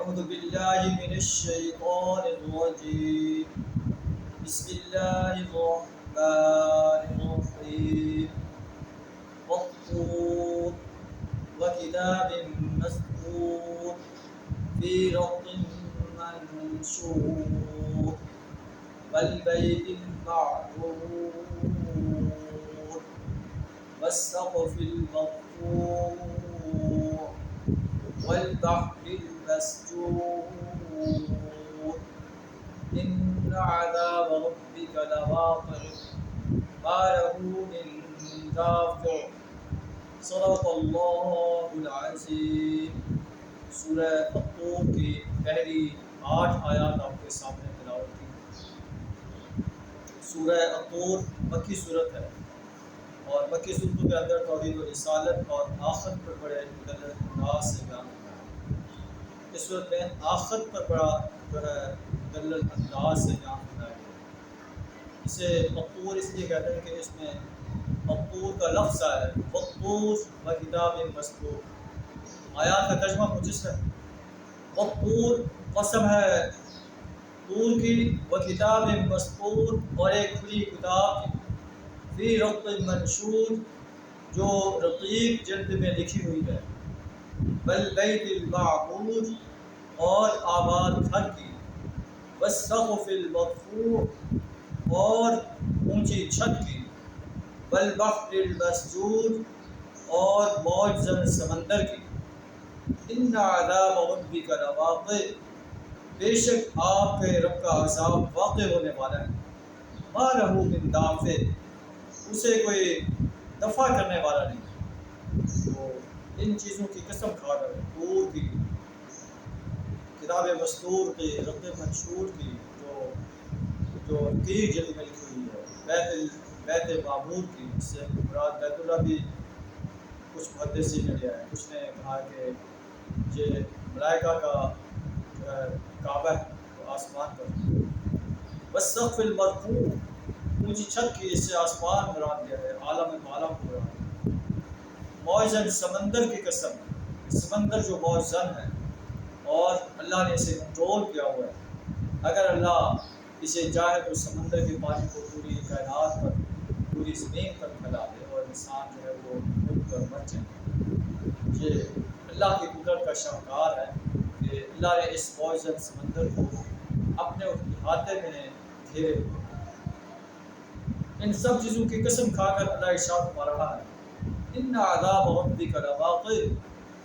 أعوذ بالله من الشيطان الرجيم. بسم الله الرحمن الرحيم. والطور وكتاب مسطور في رق منشور والبيت المعمور والسقف المرفوع والبحر المسجور إن عذاب ربك لواقع ما له من دافع. صدق اللہ العظیم. سورہ الطور کی پہلی 8 آیات آپ کے سامنے تلاوت کی. سورہ الطور مکی صورت ہے اور مکی صورتوں کے اندر توحید و رسالت اور آخرت پر بڑے مدلل انداز سے بیان ہوتا ہے. اس صورت میں آخرت پر بڑا جو ہے مدلل انداز سے بیان ہوتا ہے. اسے الطور اس لیے کہتے ہیں کہ اس میں الطور کا لفظ ہے والطور و کتاب مسطور. آیات کا ترجمہ کچھ اس ہے. والطور قسم ہے طور کی، و کتاب مسطور اور ایک کھلی کتاب کی، فی رق منشور جو رقیق جلد میں لکھی ہوئی ہے، والبیت المعمور اور آباد گھر کی، والسقف المرفوع اور اونچی چھت کی، والبحر المسجور اور موج زن سمندر کی. ان عذاب ربک لواقع، بے شک آپ کے رب کا عذاب واقع ہونے والا ہے. ما لہ من دافع، اسے کوئی دفع کرنے والا نہیں. تو ان چیزوں کی قسم کھا کر طور کی، کتاب مسطور کی، رق منشور کی جو تیر جلد میں لکھی ہوئی ہے، بیت معمور کی، اس سے مراد بیت اللہ بھی کچھ محدثین نے لیا ہے. کچھ نے کہا کہ یہ ملائکہ کا جو ہے کعبہ ہے وہ آسمان پر. والسقف المرفوع، اونچی چھت کی، اس سے آسمان مراد دیا ہے، عالم بالا کو مراد. موزن سمندر کی قسم، سمندر جو موزن ہے اور اللہ نے اسے کنٹرول کیا ہوا ہے. اگر اللہ اسے چاہے تو سمندر کے پانی کو پوری کائنات پر، پوری زمین پر پھیلا دے اور انسان جو ہے وہ ڈوب کر مر جائے. یہ اللہ کی قدرت کا شاہکار ہے کہ اللہ نے اس موزن سمندر کو اپنے احاطے میں گھیرے ہوئے. ان سب چیزوں کی قسم کھا کر اللہ ارشاد فرما رہا ہے ان عذاب ربک لواقع،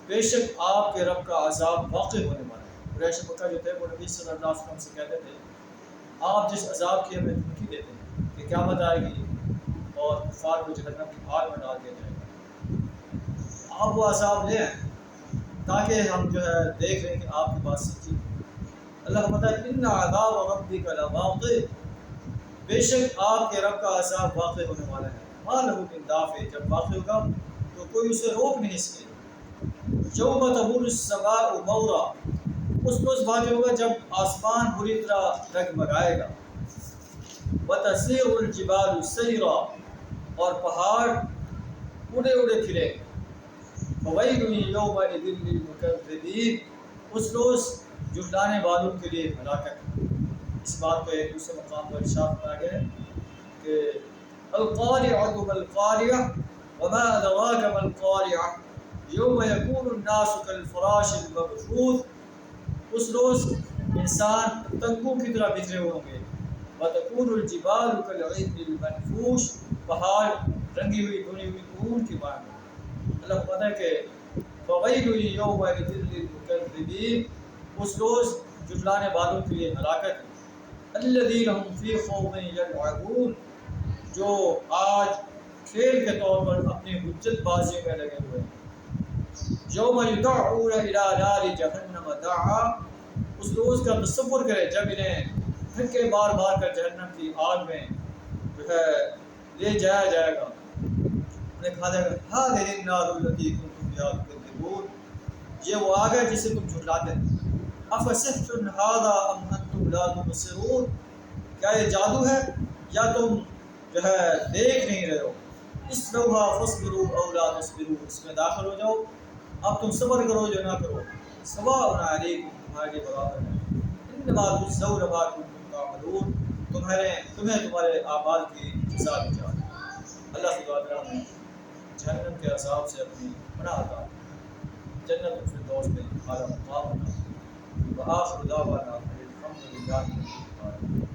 بے شک آپ کے رب کا عذاب واقع ہونے والا ہے. قریش مکہ جو تھے وہ نبی صلی اللہ علیہ وسلم سے کہتے تھے آپ جس عذاب کی ہمیں دھمکی دیتے ہیں کہ قیامت آئے گی اور کفار کو جہنم کی آگ میں ڈال دیا جائے گا، آپ وہ عذاب لے آئیں تاکہ ہم جو ہے دیکھ لیں کہ آپ کی بات سچی ہے. اللہ کا بتا ہے ان عذاب ربک لواقع، بے شک آپ کے رب کا عذاب واقع ہونے والا ہے. ما لہ من دافع، جب واقع ہوگا تو کوئی اسے روک نہیں سکے. یوم تمور السماء مورا، اس روز واقع ہوگا جب آسمان بری طرح ڈگمگائے گا. وتسیر الجبال سیرا، اور پہاڑ اڑے اڑے پھرے گا. فویل یومئذ للمکذبین، اس روز جھٹلانے والوں کے لیے ہلاکت. اس بات کو ایک دوسرے مقام پر ارشاد کیا گیا ہے کہ القارعۃ ما القارعۃ وما ادراک ما القارعۃ یوم یکون الناس کالفراش المبثوث، اس روز انسان پتنگوں کی طرح بکھرے ہوں گے. وتکون الجبال کالعہن المنفوش، پہاڑ رنگی ہوئی دھنی ہوئی اون کی مانند. اللہ کو پتہ ہے کہ فویل یومئذ للمکذبین، اس روز جھٹلانے والوں کے لیے ہلاکت. الذین هم فی خوض یلعبون، جو آج کھیل کے طور پر اپنی حجت بازی میں لگے ہوئے ہیں. یوم یدعون الی نار جہنم دعا، اس روز کا تصور کرے جب انہیں دھکے بار بار کر جہنم کی آگ میں جو ہے لے جایا جائے گا. انہیں کہا جائے گا ھذہ النار التی کنتم بہا تکذبون، یہ وہ آگ ہے جسے تم جھٹلاتے ہیں. افسحر ھذا ام انتم لا تبصرون، کیا یہ جادو ہے یا تم جو ہے دیکھ نہیں رہے ہو. اصلوھا فاصبروا او لا تصبروا، اس میں داخل ہو جاؤ، اب تم صبر کرو یا نہ کرو. سواء علیکم تمہارے لیے برابر ہے، انما تجزون ما کنتم تعملون تمہیں تمہارے اعمال کی جزا دی جائے گی۔ اللہ سے دعا کرنا ہے جہنم کے عذاب سے اپنی پناہ عطا جنت الفردوس میں اعلیٰ مقام بنا وآخر دعوانا الحمد للہ رب العالمین۔